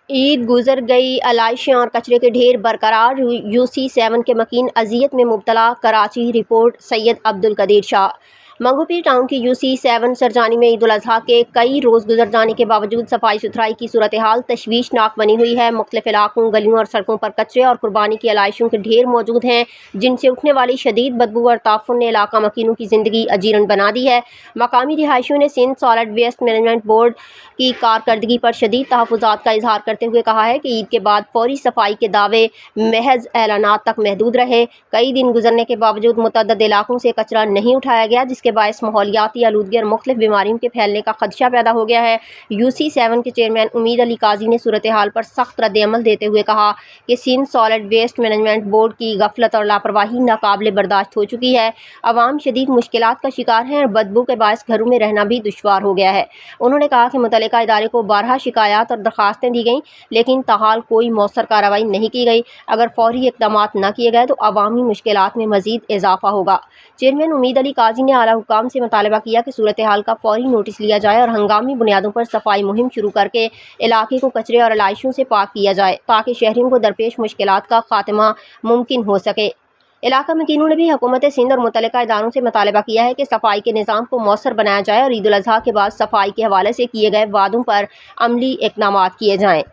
عید گزر گئی، علائشیں اور کچرے کے ڈھیر برقرار، UC7 کے مکین اذیت میں مبتلا کراچی رپورٹ سید عبدالقدیر شاہ۔ منگو پیر ٹاؤن کی UC7 سرجانی میں عید الاضحیٰ کے کئی روز گزر جانے کے باوجود صفائی ستھرائی کی صورتحال تشویشناک بنی ہوئی ہے۔ مختلف علاقوں، گلیوں اور سڑکوں پر کچرے اور قربانی کی علائشوں کے ڈھیر موجود ہیں، جن سے اٹھنے والی شدید بدبو اور تعفن نے علاقہ مکینوں کی زندگی اجیرن بنا دی ہے۔ مقامی رہائشیوں نے Sindh solid waste management board کی کارکردگی پر شدید تحفظات کا اظہار کرتے ہوئے کہا ہے کہ عید کے بعد فوری صفائی کے دعوے محض اعلانات تک محدود رہے۔ کئی دن گزرنے کے باوجود متعدد علاقوں سے کچرا نہیں اٹھایا گیا، جس کے باعث ماحولیاتی آلودگی اور مختلف بیماریوں کے پھیلنے کا خدشہ پیدا ہو گیا ہے۔ UC7 کے چیئرمین امید علی قاضی نے صورتحال پر سخت رد عمل دیتے ہوئے کہا کہ Sindh solid waste management board کی غفلت اور لاپرواہی ناقابل برداشت ہو چکی ہے۔ عوام شدید مشکلات کا شکار ہیں اور بدبو کے باعث گھروں میں رہنا بھی دشوار ہو گیا ہے۔ انہوں نے کہا کہ متعلقہ ادارے کو بارہا شکایات اور درخواستیں دی گئیں، لیکن تاحال کوئی مؤثر کارروائی نہیں کی گئی۔ اگر فوری اقدامات نہ کیے گئے تو عوامی مشکلات میں مزید اضافہ ہوگا۔ چیئرمین امید علی قاضی نے اعلیٰ حکام سے مطالبہ کیا کہ صورتحال کا فوری نوٹس لیا جائے اور ہنگامی بنیادوں پر صفائی مہم شروع کر کے علاقے کو کچرے اور علائشوں سے پاک کیا جائے تاکہ شہریوں کو درپیش مشکلات کا خاتمہ ممکن ہو سکے۔ علاقہ مکینوں نے بھی حکومت سندھ اور متعلقہ اداروں سے مطالبہ کیا ہے کہ صفائی کے نظام کو مؤثر بنایا جائے اور عید الاضحیٰ کے بعد صفائی کے حوالے سے کیے گئے وعدوں پر عملی اقدامات کیے جائیں۔